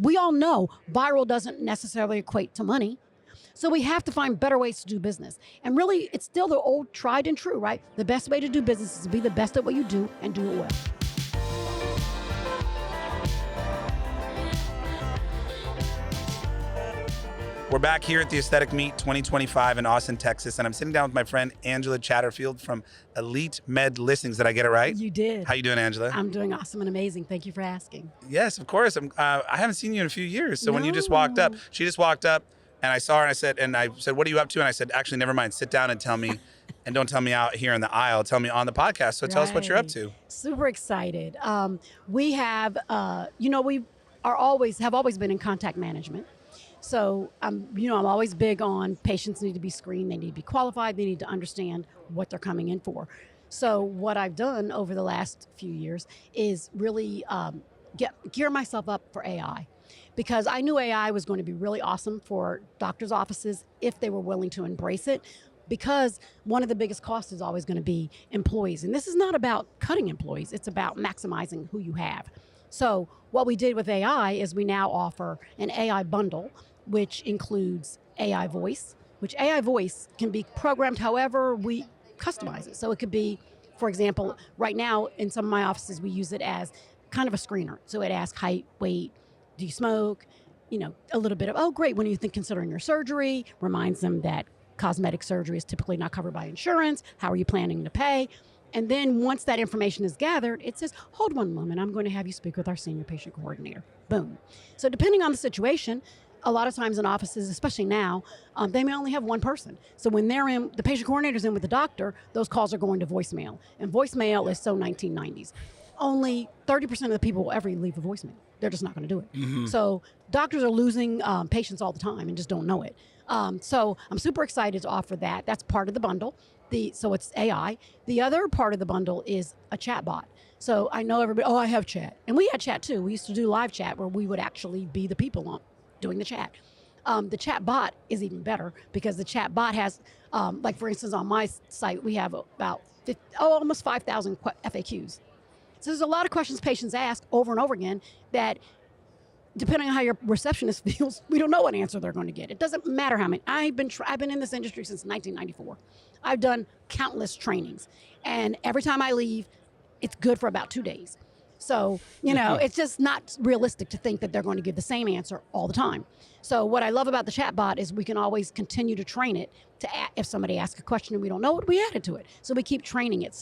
we all know viral doesn't necessarily equate to money. So we have to find better ways to do business. And really, it's still the old tried and true, right? The best way to do business is to be the best at what you do and do it well. We're back here at the Aesthetic Meet 2025 in Austin, Texas, and I'm sitting down with my friend Angela Chatterfield from Elite Med Listings. Did I get it right? You did. How you doing, Angela? I'm doing awesome and amazing. Thank you for asking. Yes, of course. I haven't seen you in a few years. So when you just No. walked up, she just walked up, and I saw her, and I said, what are you up to? And I said, actually, never mind. Sit down and tell me, and don't tell me out here in the aisle. Tell me on the podcast. So tell us what you're up to. Super excited. We have, we have always been in contact management. So, I'm always big on patients need to be screened. They need to be qualified. They need to understand what they're coming in for. So what I've done over the last few years is really gear myself up for AI, because I knew AI was going to be really awesome for doctors' offices if they were willing to embrace it, because one of the biggest costs is always going to be employees. And this is not about cutting employees. It's about maximizing who you have. So what we did with AI is we now offer an AI bundle, which includes AI voice, which AI voice can be programmed however we customize it. So it could be, for example, right now in some of my offices, we use it as kind of a screener. So it asks height, weight, do you smoke? A little bit of, oh, great, when are you considering your surgery? Reminds them that cosmetic surgery is typically not covered by insurance. How are you planning to pay? And then once that information is gathered, it says, hold one moment, I'm going to have you speak with our senior patient coordinator. Boom. So depending on the situation, a lot of times in offices, especially now, they may only have one person. So when the patient coordinator's in with the doctor, those calls are going to voicemail. And voicemail is so 1990s. Only 30% of the people will ever leave a voicemail. They're just not going to do it. Mm-hmm. So doctors are losing patients all the time and just don't know it. So I'm super excited to offer that. That's part of the bundle. So it's AI. The other part of the bundle is a chat bot. So I know everybody, I have chat. And we had chat too. We used to do live chat where we would actually be the people doing the chat. The chat bot is even better because the chat bot has, for instance, on my site, we have about almost 5,000 FAQs. So there's a lot of questions patients ask over and over again that, depending on how your receptionist feels, we don't know what answer they're going to get. It doesn't matter how many. I've been in this industry since 1994. I've done countless trainings, and every time I leave, it's good for about 2 days. So, it's just not realistic to think that they're going to give the same answer all the time. So what I love about the chatbot is we can always continue to train it if somebody asks a question and we don't know it, we add it to it. So we keep training it.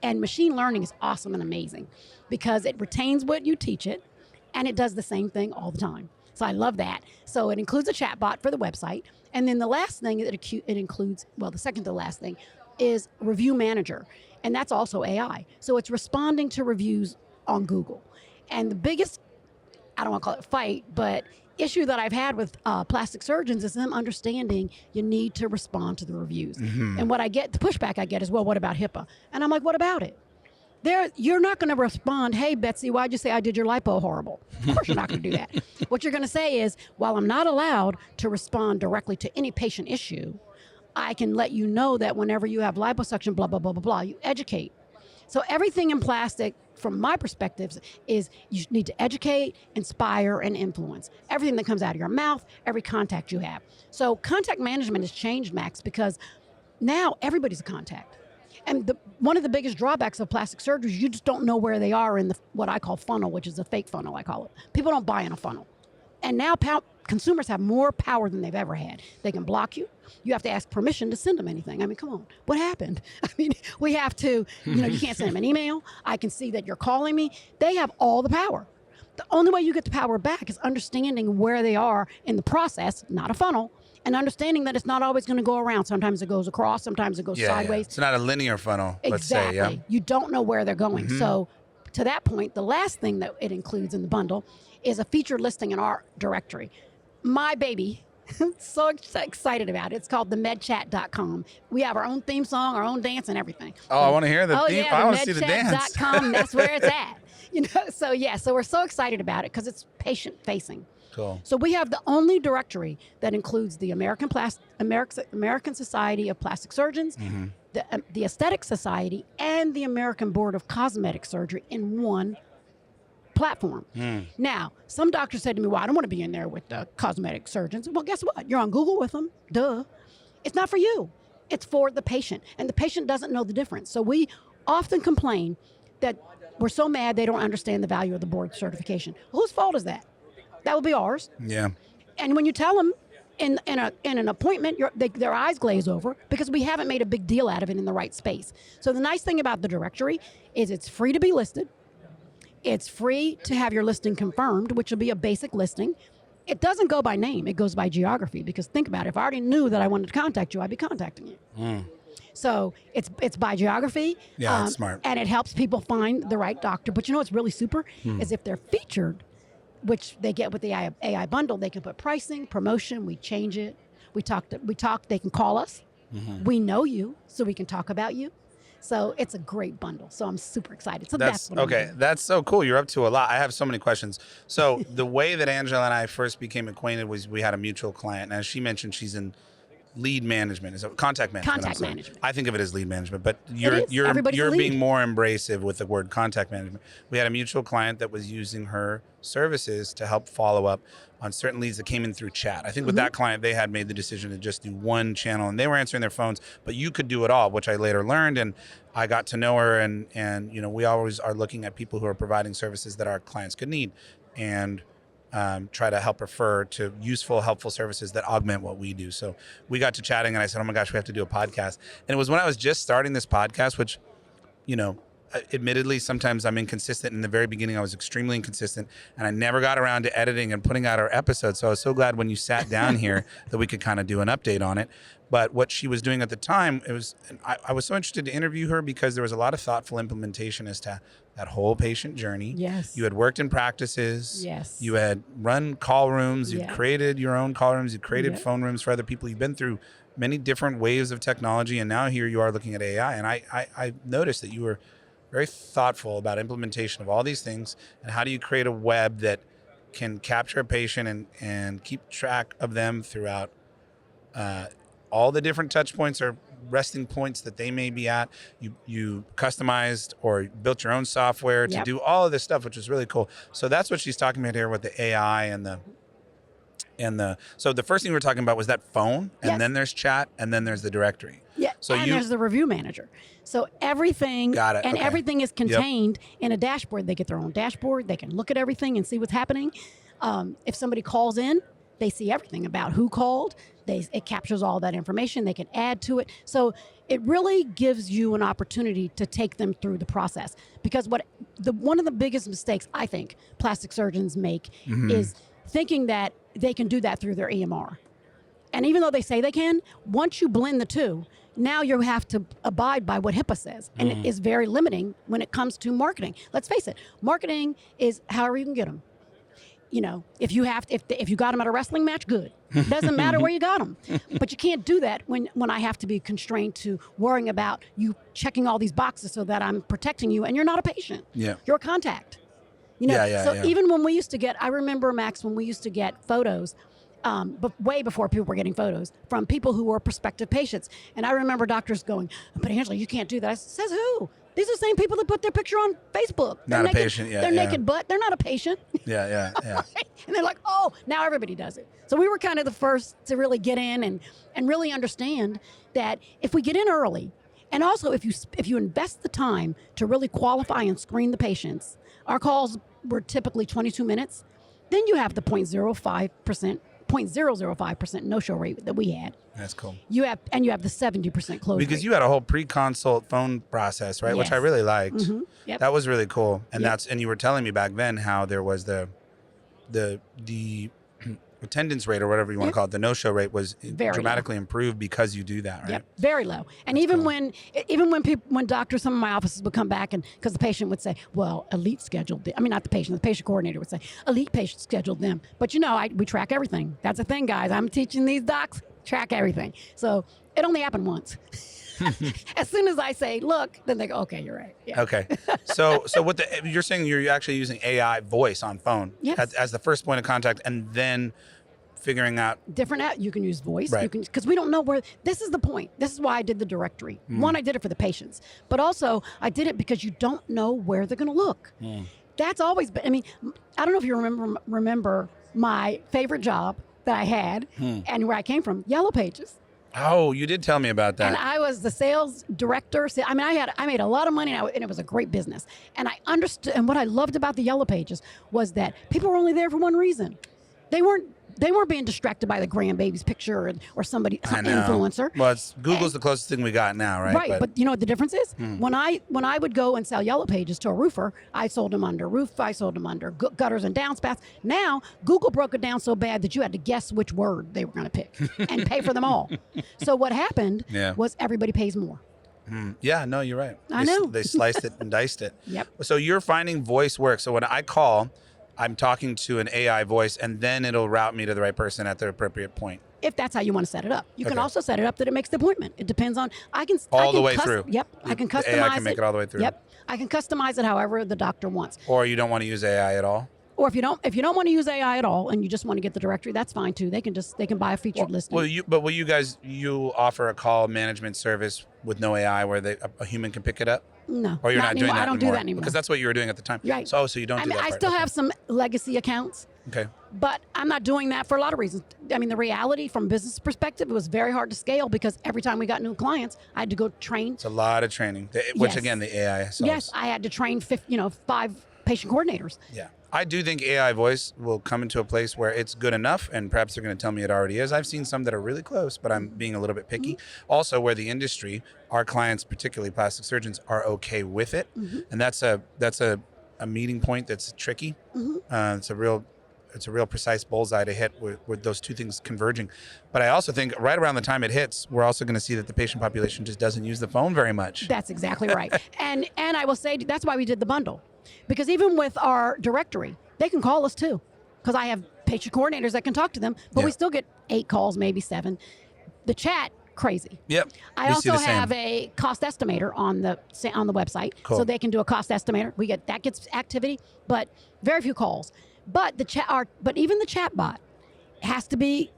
And machine learning is awesome and amazing because it retains what you teach it and it does the same thing all the time. So I love that. So it includes a chatbot for the website. And then the last thing it includes, the second to the last thing, is Review Manager. And that's also AI. So it's responding to reviews on Google. And the biggest, I don't want to call it fight, but issue that I've had with plastic surgeons is them understanding you need to respond to the reviews. Mm-hmm. And the pushback I get is, well, what about HIPAA? And I'm like, what about it? You're not going to respond, hey, Betsy, why'd you say I did your lipo horrible? Of course you're not going to do that. What you're going to say is, while I'm not allowed to respond directly to any patient issue, I can let you know that whenever you have liposuction, blah, blah, blah, blah, blah, you educate. So everything in plastic, from my perspective, is you need to educate, inspire, and influence. Everything that comes out of your mouth, every contact you have. So contact management has changed, Max, because now everybody's a contact. And one of the biggest drawbacks of plastic surgery is you just don't know where they are in what I call funnel, which is a fake funnel, I call it. People don't buy in a funnel. And now consumers have more power than they've ever had. They can block you. You have to ask permission to send them anything. I mean, come on, what happened? I mean, we have to, you can't send them an email. I can see that you're calling me. They have all the power. The only way you get the power back is understanding where they are in the process, not a funnel, and understanding that it's not always going to go around. Sometimes it goes across, sometimes it goes sideways. It's not a linear funnel, let's say. Exactly. Yeah. You don't know where they're going. Mm-hmm. So to that point, the last thing that it includes in the bundle is a featured listing in our directory. My baby, so excited about it. It's called themedchat.com. We have our own theme song, our own dance and everything. Oh, I want to hear the theme. Yeah, I want to see the dance. Medchat.com, that's where it's at. So we're so excited about it because it's patient facing. Cool. So we have the only directory that includes the American Society of Plastic Surgeons, mm-hmm. the Aesthetic Society, and the American Board of Cosmetic Surgery in one platform. Now, some doctors said to me, well, I don't want to be in there with the cosmetic surgeons. Well, guess what? You're on Google with them. Duh. It's not for you. It's for the patient. And the patient doesn't know the difference. So we often complain that we're so mad they don't understand the value of the board certification. Whose fault is that? That would be ours. Yeah. And when you tell them in an appointment, their eyes glaze over because we haven't made a big deal out of it in the right space. So the nice thing about the directory is it's free to be listed. It's free to have your listing confirmed, which will be a basic listing. It doesn't go by name. It goes by geography, because think about it. If I already knew that I wanted to contact you, I'd be contacting you. So it's by geography. Yeah, it's smart. And it helps people find the right doctor. But you know what's really super is if they're featured, which they get with the AI bundle, they can put pricing, promotion, we change it. We talk, they can call us. We know you, so we can talk about you. So it's a great bundle. So I'm super excited. So that's what I'm doing. That's so cool. You're up to a lot. I have so many questions. So the way that Angela and I first became acquainted was we had a mutual client. And as she mentioned, she's in lead management, is it contact management? Contact management. I think of it as lead management, but you're being more embracive with the word contact management. We had a mutual client that was using her services to help follow up on certain leads that came in through chat. I think with that client, they had made the decision to just do one channel, and they were answering their phones, but you could do it all, which I later learned, and I got to know her, and you know, we always are looking at people who are providing services that our clients could need, and try to help refer to useful, helpful services that augment what we do. So we got to chatting, and I said, oh my gosh, we have to do a podcast. And it was when I was just starting this podcast, which, you know, admittedly, sometimes I'm inconsistent. In the very beginning, I was extremely inconsistent, and I never got around to editing and putting out our episodes. So I was so glad when you sat down here that we could kind of do an update on it. But what she was doing at the time, I was so interested to interview her because there was a lot of thoughtful implementation as to that whole patient journey. Yes. You had worked in practices. Yes. You had run call rooms. You'd Yeah. created your own call rooms. You'd created Yeah. phone rooms for other people. You've been through many different waves of technology, and now here you are looking at AI. And I noticed that you were very thoughtful about implementation of all these things, and how do you create a web that can capture a patient and keep track of them throughout all the different touch points or resting points that they may be at. You customized or built your own software to do all of this stuff, which is really cool. So that's what she's talking about here with the AI and the so the first thing we were talking about was that phone, and then there's chat, and then there's the directory. Yeah, so and there's the review manager. So everything, everything is contained in a dashboard. They get their own dashboard. They can look at everything and see what's happening. If somebody calls in, they see everything about who called. It captures all that information. They can add to it. So it really gives you an opportunity to take them through the process. Because one of the biggest mistakes I think plastic surgeons make is thinking that they can do that through their EMR. And even though they say they can, once you blend the two, now you have to abide by what HIPAA says. And it is very limiting when it comes to marketing. Let's face it, marketing is however you can get them. You know, if you got them at a wrestling match, good. Doesn't matter where you got them. But you can't do that when I have to be constrained to worrying about you checking all these boxes so that I'm protecting you, and you're not a patient. Yeah. You're a contact. You know, even when we used to get, I remember, Max, when we used to get photos, but way before people were getting photos, from people who were prospective patients. And I remember doctors going, but Angela, you can't do that. I said, says who? These are the same people that put their picture on Facebook. Not a patient, They're naked butt. They're not a patient. Yeah. And they're like, oh, now everybody does it. So we were kind of the first to really get in and really understand that if we get in early, and also if you invest the time to really qualify and screen the patients, our calls were typically 22 minutes, then you have the 0.005% no-show rate that we had. That's cool. You have the 70% close because rate. you had a whole pre-consult phone process, right? Yes. Which I really liked. Yep. That was really cool. And Yep. and you were telling me back then how there was the attendance rate, or whatever you want to call it, the no-show rate was Very dramatically improved because you do that, right? Yep, very low. And That's even cool. when doctors, some of my offices would come back, and because the patient would say, well, Elite scheduled them. I mean, not the patient coordinator would say, Elite patient scheduled them. But you know, we track everything. That's the thing, guys. I'm teaching these docs, track everything. So it only happened once. As soon as I say, look, then they go, okay, you're right. Yeah. Okay. So what you're saying, you're actually using AI voice on phone as the first point of contact, and then figuring out different you can use voice, right. you can, because we don't know where. This is the point. This is why I did the directory. One, I did it for the patients, but also I did it because you don't know where they're going to look. That's always been, I mean, I don't know if you remember my favorite job that I had and where I came from, Yellow Pages. Oh, you did tell me about that. And I was the sales director. I mean, I made a lot of money, and it was a great business. And I understood, and what I loved about the Yellow Pages was that people were only there for one reason. They weren't being distracted by the grandbaby's picture or some influencer. Well, Google's the closest thing we got now, right? Right, but you know what the difference is? When I would go and sell Yellow Pages to a roofer, I sold them under roof, I sold them under gutters and downspouts. Now, Google broke it down so bad that you had to guess which word they were going to pick and pay for them all. So what happened was everybody pays more. Yeah, no, you're right. I know. They sliced it and diced it. Yep. So you're finding voice work. So when I call, I'm talking to an AI voice, and then it'll route me to the right person at the appropriate point. If that's how you want to set it up. You can also set it up that it makes the appointment. It depends on, all the way through. Yep, I can customize it. AI can make it all the way through. Yep, I can customize it however the doctor wants. Or you don't want to use AI at all? Or if you don't want to use AI at all and you just want to get the directory, that's fine too. They can buy a featured listing. Will you offer a call management service with no AI where a human can pick it up? No. Or you're not doing that anymore? I don't do that anymore. Because that's what you were doing at the time. Right. So you don't do that. I still have some legacy accounts. Okay. But I'm not doing that for a lot of reasons. I mean, the reality from a business perspective, it was very hard to scale because every time we got new clients, I had to go train. It's a lot of training, which again, the AI solves. Yes, I had to train 5 patient coordinators. Yeah. I do think AI voice will come into a place where it's good enough, and perhaps they're going to tell me it already is. I've seen some that are really close, but I'm being a little bit picky. Also, where the industry, our clients, particularly plastic surgeons, are okay with it, and that's a meeting point that's tricky. It's a real precise bullseye to hit with those two things converging. But I also think right around the time it hits, we're also going to see that the patient population just doesn't use the phone very much. That's exactly right. And I will say that's why we did the bundle. Because even with our directory, they can call us too. Because I have patient coordinators that can talk to them, but we still get 8 calls, maybe 7. The chat, crazy. Yep. I also have a cost estimator on the website, so they can do a cost estimator. That gets activity, but very few calls. But even the chat bot has to be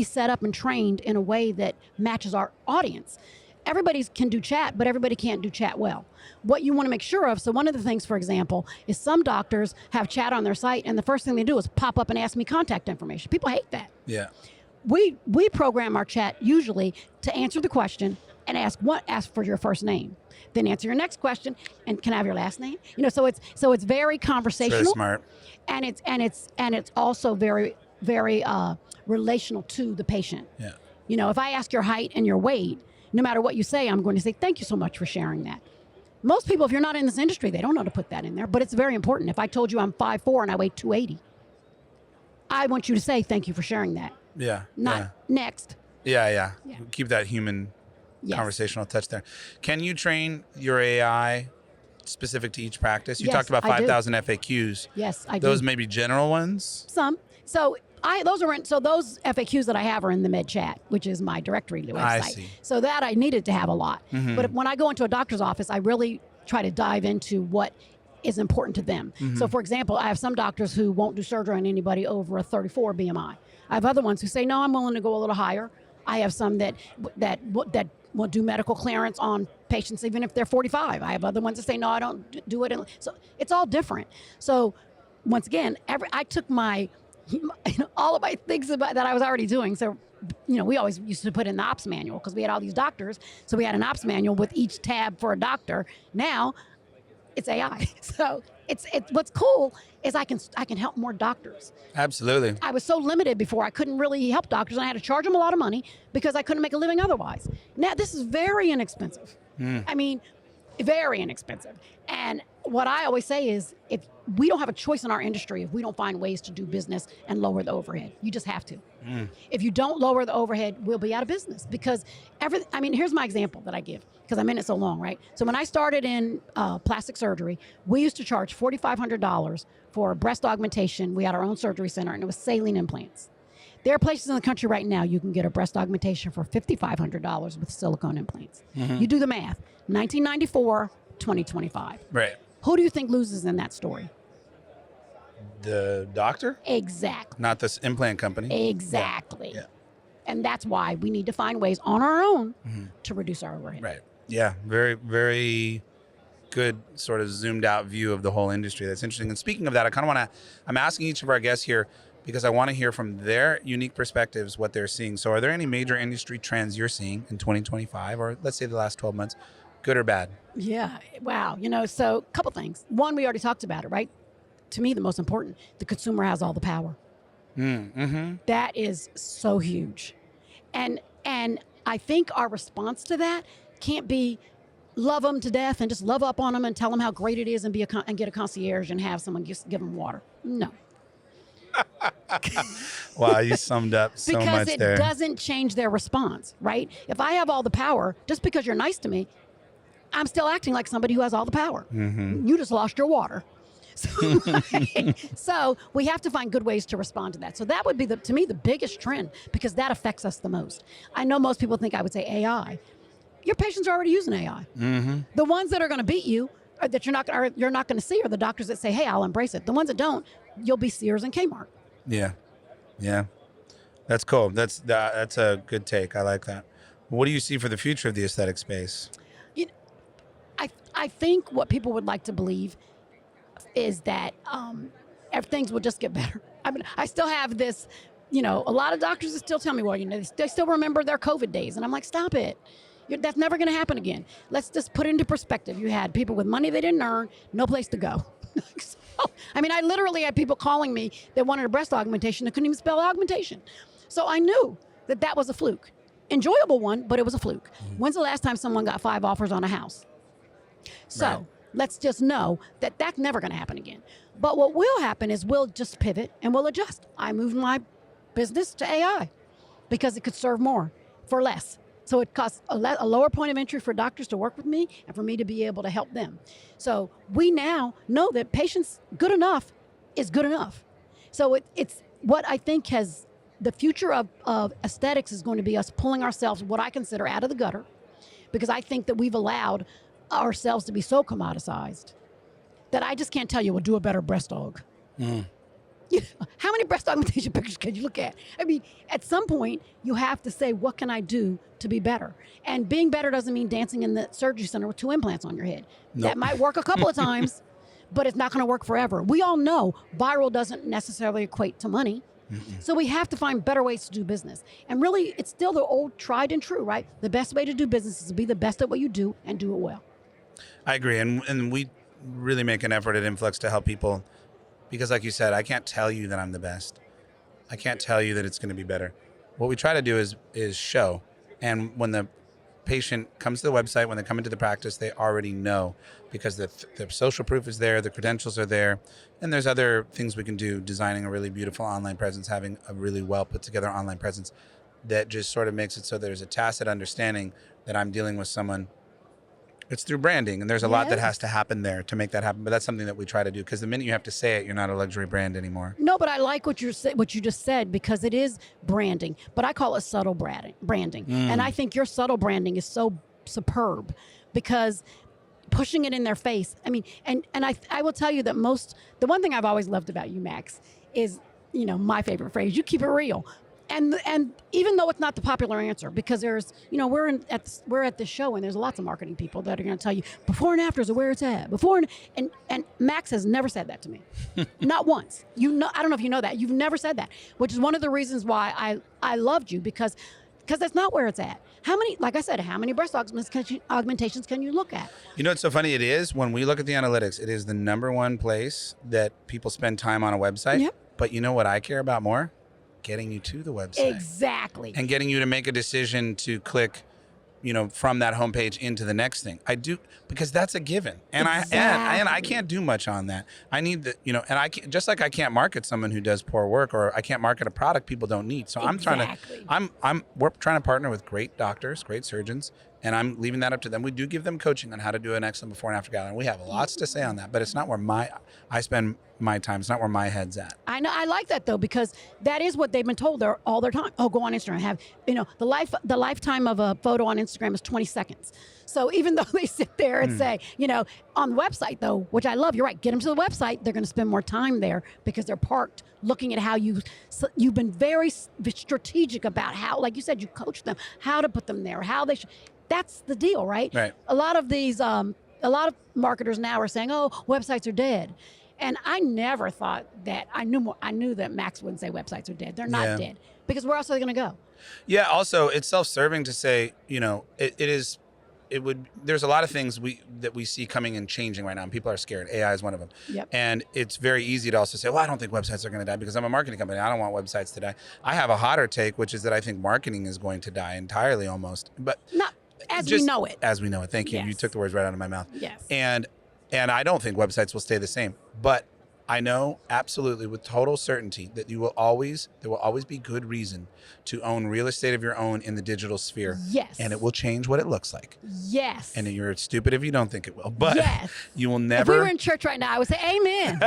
set up and trained in a way that matches our audience. Everybody can do chat, but everybody can't do chat well. What you want to make sure of, so one of the things, for example, is some doctors have chat on their site, and the first thing they do is pop up and ask me contact information. People hate that. Yeah. We program our chat usually to answer the question and ask for your first name, then answer your next question, and can I have your last name? So it's very conversational. Very smart. And it's also very, very relational to the patient. Yeah. If I ask your height and your weight, no matter what you say, I'm going to say, thank you so much for sharing that. Most people, if you're not in this industry, they don't know to put that in there, but it's very important. If I told you I'm 5'4" and I weigh 280, I want you to say, thank you for sharing that. Yeah. Not next. Yeah. Keep that human conversational touch there. Can you train your AI specific to each practice? You talked about 5,000 FAQs. Yes, I do. Those may be general ones? Some. So those FAQs that I have are in the Med Chat, which is my directory website. I see. So that I needed to have a lot. But when I go into a doctor's office, I really try to dive into what is important to them. So for example, I have some doctors who won't do surgery on anybody over a 34 BMI. I have other ones who say, no, I'm willing to go a little higher. I have some that will do medical clearance on patients even if they're 45. I have other ones that say, no, I don't do it. So it's all different. So once again, I took all of my things that I was already doing. So, we always used to put in the ops manual because we had all these doctors. So we had an ops manual with each tab for a doctor. Now it's AI. So it's what's cool is I can help more doctors. Absolutely. I was so limited before. I couldn't really help doctors, and I had to charge them a lot of money because I couldn't make a living otherwise. Now this is very inexpensive. I mean, very inexpensive. And what I always say is, if we don't have a choice in our industry, if we don't find ways to do business and lower the overhead, you just have to. If you don't lower the overhead, we'll be out of business because here's my example that I give because I'm in it so long, right? So when I started in plastic surgery, we used to charge $4,500 for breast augmentation. We had our own surgery center, and it was saline implants. There are places in the country right now you can get a breast augmentation for $5,500 with silicone implants. You do the math. 1994, 2025. Right. Who do you think loses in that story? The doctor? Exactly. Not this implant company? Exactly. Yeah. And that's why we need to find ways on our own to reduce our overhead. Right. Yeah. Very, very good sort of zoomed out view of the whole industry. That's interesting. And speaking of that, I'm asking each of our guests here because I want to hear from their unique perspectives what they're seeing. So are there any major industry trends you're seeing in 2025, or let's say the last 12 months, good or bad? Yeah. Wow. So a couple things. One, we already talked about it, right? To me, the most important, the consumer has all the power. Mm-hmm. That is so huge. And I think our response to that can't be love them to death and just love up on them and tell them how great it is and and get a concierge and have someone just give them water. No. Wow, you summed up so much there. Because it doesn't change their response, right? If I have all the power, just because you're nice to me, I'm still acting like somebody who has all the power. Mm-hmm. You just lost your water. So we have to find good ways to respond to that. So that would be, to me, the biggest trend, because that affects us the most. I know most people think I would say AI. Your patients are already using AI. Mm-hmm. The ones that are going to beat you, or that you're not going to see, are the doctors that say, hey, I'll embrace it. The ones that don't, you'll be Sears and Kmart. Yeah. That's cool. That's a good take. I like that. What do you see for the future of the aesthetic space? I think what people would like to believe is that things will just get better. I mean, I still have this, a lot of doctors that still tell me, well, they still remember their COVID days. And I'm like, stop it. That's never going to happen again. Let's just put it into perspective. You had people with money they didn't earn, no place to go. I mean, I literally had people calling me that wanted a breast augmentation that couldn't even spell augmentation. So I knew that was a fluke. Enjoyable one, but it was a fluke. Mm-hmm. When's the last time someone got 5 offers on a house? So right. Let's just know that that's never going to happen again. But what will happen is we'll just pivot and we'll adjust. I moved my business to AI because it could serve more for less. So it costs a lower point of entry for doctors to work with me and for me to be able to help them. So we now know that patients good enough is good enough. So it's what I think has the future of aesthetics is going to be us pulling ourselves, what I consider, out of the gutter, because I think that we've allowed ourselves to be so commoditized that I just can't tell you, we'll do a better breast aug. Mm. How many breast augmentation pictures can you look at? I mean, at some point, you have to say, what can I do to be better? And being better doesn't mean dancing in the surgery center with 2 implants on your head. Nope. That might work a couple of times, but it's not going to work forever. We all know viral doesn't necessarily equate to money. Mm-mm. So we have to find better ways to do business. And really, it's still the old tried and true, right? The best way to do business is to be the best at what you do and do it well. I agree. And we really make an effort at Influx to help people because, like you said, I can't tell you that I'm the best. I can't tell you that it's going to be better. What we try to do is show. And when the patient comes to the website, when they come into the practice, they already know because the social proof is there, the credentials are there, and there's other things we can do, designing a really beautiful online presence, having a really well put together online presence that just sort of makes it so there's a tacit understanding that I'm dealing with someone. It's through branding, and there's a lot that has to happen there to make that happen. But that's something that we try to do because the minute you have to say it, you're not a luxury brand anymore. No, but I like what you just said because it is branding. But I call it subtle branding, and I think your subtle branding is so superb because pushing it in their face. I mean, and I will tell you that the one thing I've always loved about you, Max, is my favorite phrase. You keep it real. And even though it's not the popular answer, because there's, we're at the show and there's lots of marketing people that are going to tell you before and afters are where it's at. And Max has never said that to me, not once. I don't know if you know that. You've never said that, which is one of the reasons why I loved you because that's not where it's at. Like I said, how many breast augmentations can you look at? It's so funny. It is when we look at the analytics, it is the #1 place that people spend time on a website. Yep. But you know what I care about more? Getting you to the website. Exactly. And getting you to make a decision to click, from that homepage into the next thing. I do, because that's a given. And exactly. I can't do much on that. I need the, and I can't, just like I can't market someone who does poor work, or I can't market a product people don't need. So exactly. we're trying to partner with great doctors, great surgeons, and I'm leaving that up to them. We do give them coaching on how to do an excellent before and after gallery. We have lots to say on that, but it's not where I spend my time. It's not where my head's at. I know. I like that though, because that is what they've been told all their time. Oh, go on Instagram. Have, the lifetime of a photo on Instagram is 20 seconds. So even though they sit there and say, on the website though, which I love, you're right, get them to the website. They're going to spend more time there because they're parked looking at how you've been very strategic about how, like you said, you coach them, how to put them there, how they should. That's the deal, right? Right. A lot of these a lot of marketers now are saying, "Oh, websites are dead," and I never thought that. I knew that Max wouldn't say websites are dead. They're not dead, because where else are they going to go? Yeah. Also, it's self-serving to say, there's a lot of things that we see coming and changing right now, and people are scared. AI is one of them. Yep. And it's very easy to also say, well, I don't think websites are going to die because I'm a marketing company. I don't want websites to die. I have a hotter take, which is that I think marketing is going to die entirely almost. But not as we know it. As we know it. Thank you. Yes. You took the words right out of my mouth. Yes. And I don't think websites will stay the same. But I know absolutely with total certainty that there will always be good reason to own real estate of your own in the digital sphere. Yes. And it will change what it looks like. Yes. And you're stupid if you don't think it will. But yes. You will never. If we were in church right now, I would say amen.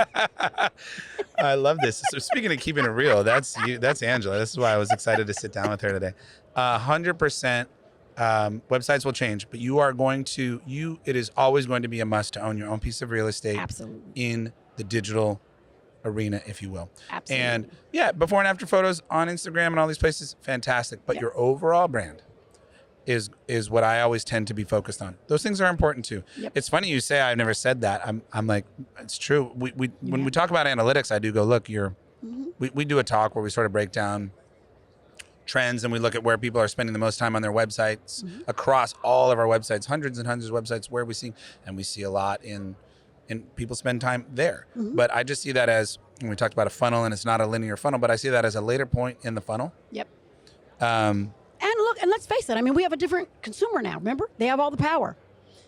I love this. So speaking of keeping it real, that's Angela. This is why I was excited to sit down with her today. 100%. Websites will change, but it is always going to be a must to own your own piece of real estate. Absolutely. In the digital arena, if you will. Absolutely. And yeah, before and after photos on Instagram and all these places, fantastic. But your overall brand is what I always tend to be focused on. Those things are important too. Yep. It's funny you say I've never said that. I'm like, it's true. When we talk about analytics, I do go, look, we do a talk where we sort of break down trends, and we look at where people are spending the most time on their websites across all of our websites, hundreds and hundreds of websites, where we see a lot in people spend time there. But I just see that as, when we talked about a funnel, and it's not a linear funnel, but I see that as a later point in the funnel. Yep. And look, and let's face it, I mean, we have a different consumer now, remember? They have all the power.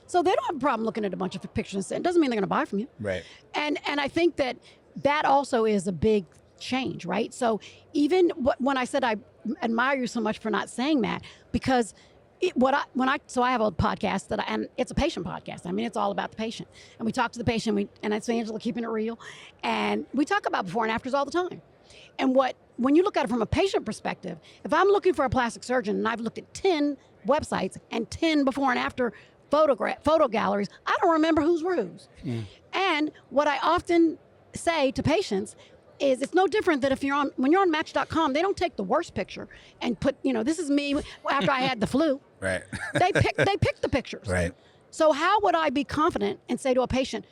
So they don't have a problem looking at a bunch of pictures. It doesn't mean they're going to buy from you. Right. And I think that also is a big change, right? So even when I said I admire you so much for not saying that, because I have a podcast and it's a patient podcast. I mean, it's all about the patient, and we talk to the patient. And that's Angela keeping it real, and we talk about before and afters all the time. And when you look at it from a patient perspective, if I'm looking for a plastic surgeon and I've looked at 10 websites and 10 before and after photo galleries, I don't remember who's whose. And what I often say to patients is, it's no different than when you're on Match.com, they don't take the worst picture and put, this is me after I had the flu. Right. They pick the pictures. Right. So how would I be confident and say to a patient,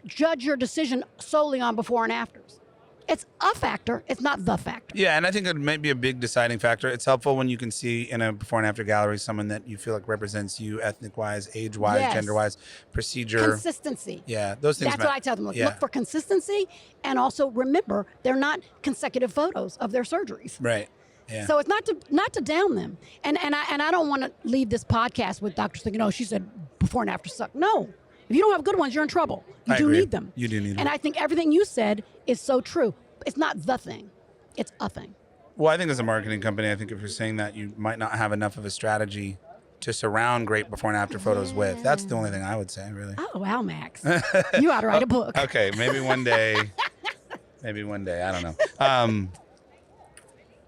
judge your decision solely on before and afters? It's a factor. It's not the factor. Yeah, and I think it might be a big deciding factor. It's helpful when you can see in a before and after gallery someone that you feel like represents you ethnic-wise, age-wise, gender-wise, procedure. Consistency. Yeah, those things. That's what I tell them. Look for consistency, and also remember, they're not consecutive photos of their surgeries. Right. Yeah. So it's not to down them. And I don't want to leave this podcast with doctors thinking, oh, she said before and after suck. No. If you don't have good ones, you're in trouble. You do need them. You do need them. And I think everything you said is so true. It's not the thing. It's a thing. Well, I think as a marketing company, I think if you're saying that, you might not have enough of a strategy to surround great before and after photos with. That's the only thing I would say, really. Oh, wow, Max. You ought to write a book. Okay, maybe one day. Maybe one day. I don't know.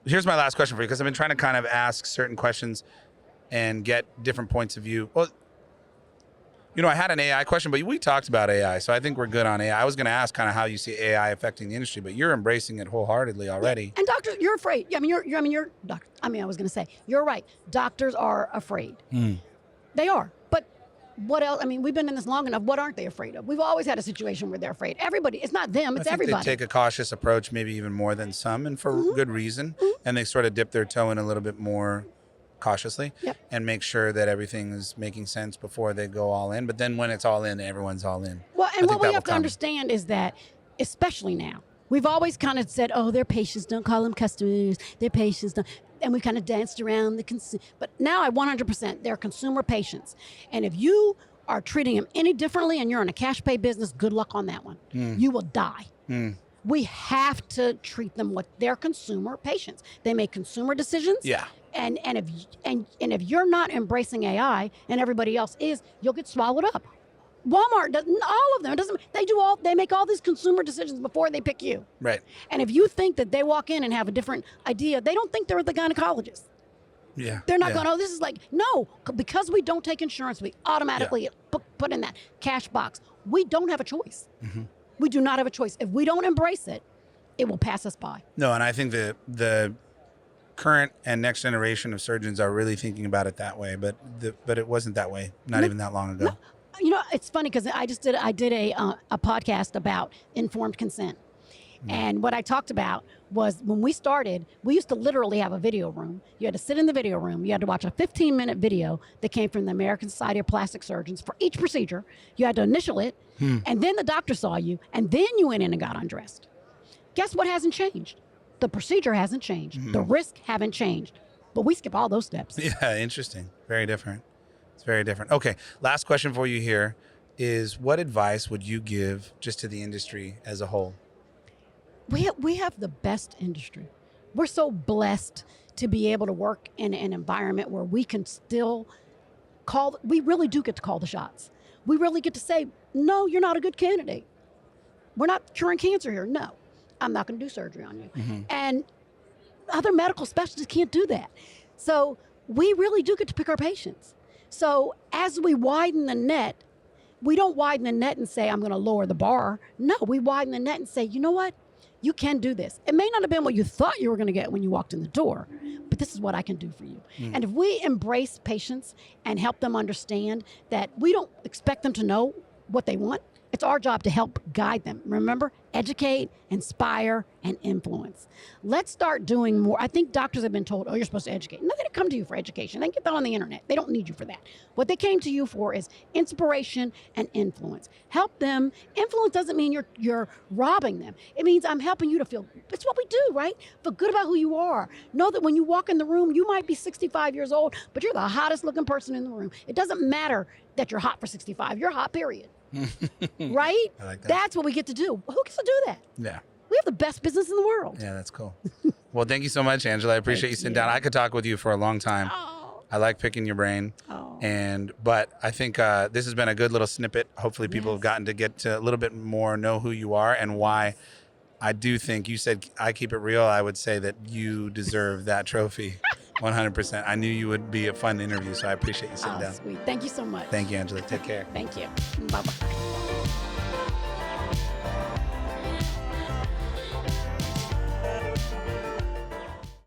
Here's my last question for you, because I've been trying to kind of ask certain questions and get different points of view. Well, I had an AI question, but we talked about AI, so I think we're good on AI. I was going to ask kind of how you see AI affecting the industry, but you're embracing it wholeheartedly already. And doctors, you're afraid. I was going to say, you're right. Doctors are afraid. They are. But what else? I mean, we've been in this long enough. What aren't they afraid of? We've always had a situation where they're afraid. Everybody. It's not them. It's everybody. They take a cautious approach, maybe even more than some, and for good reason. And they sort of dip their toe in a little bit more cautiously and make sure that everything is making sense before they go all in. But then when it's all in, everyone's all in. Well, and what we have to understand is that, especially now, we've always kind of said, oh, they're patients, don't call them customers, they're patients. Don't. And we kind of danced around but now 100%, they're consumer patients. And if you are treating them any differently and you're in a cash pay business, good luck on that one. You will die. We have to treat them like they're consumer patients. They make consumer decisions. Yeah. And if you're not embracing AI and everybody else is, you'll get swallowed up. Walmart doesn't. All of them doesn't. They make all these consumer decisions before they pick you. Right. And if you think that they walk in and have a different idea, they don't think they're the gynecologist. Yeah. They're not going, oh, this is like, no, because we don't take insurance, we automatically put in that cash box. We don't have a choice. We do not have a choice. If we don't embrace it, it will pass us by. No, and I think the current and next generation of surgeons are really thinking about it that way, but it wasn't that way, not even that long ago. It's funny because I did a podcast about informed consent. And what I talked about was when we started, we used to literally have a video room. You had to sit in the video room. You had to watch a 15-minute video that came from the American Society of Plastic Surgeons for each procedure. You had to initial it, and then the doctor saw you, and then you went in and got undressed. Guess what hasn't changed? The procedure hasn't changed. The risk haven't changed. But we skip all those steps. Yeah, interesting. Very different. It's very different. Okay, last question for you here is what advice would you give just to the industry as a whole? We have the best industry. We're so blessed to be able to work in an environment where we can still we really do get to call the shots. We really get to say, no, you're not a good candidate. We're not curing cancer here. No, I'm not going to do surgery on you. And other medical specialists can't do that. So we really do get to pick our patients. So as we widen the net, we don't widen the net and say, I'm going to lower the bar. No, we widen the net and say, you know what? You can do this. It may not have been what you thought you were going to get when you walked in the door, but this is what I can do for you. And if we embrace patients and help them understand that we don't expect them to know what they want, it's our job to help guide them. Remember, educate, inspire, and influence. Let's start doing more. I think doctors have been told, oh, you're supposed to educate. No, they didn't come to you for education. They can get that on the internet. They don't need you for that. What they came to you for is inspiration and influence. Help them. Influence doesn't mean you're robbing them. It means I'm helping you to feel, it's what we do, right? Feel good about who you are. Know that when you walk in the room, you might be 65 years old, but you're the hottest looking person in the room. It doesn't matter that you're hot for 65. You're hot, period. Right? I like that. That's what we get to do. Who gets to do that? Yeah. We have the best business in the world. Yeah, that's cool. Well, thank you so much, Angela. I appreciate you sitting down. I could talk with you for a long time. Oh. I like picking your brain. Oh. But I think this has been a good little snippet. Hopefully people have gotten to get to a little bit more know who you are and why. I do think you said I keep it real. I would say that you deserve that trophy 100%. I knew you would be a fun interview, so I appreciate you sitting down. Sweet. Thank you so much. Thank you, Angela. Take care. Thank you. Bye-bye.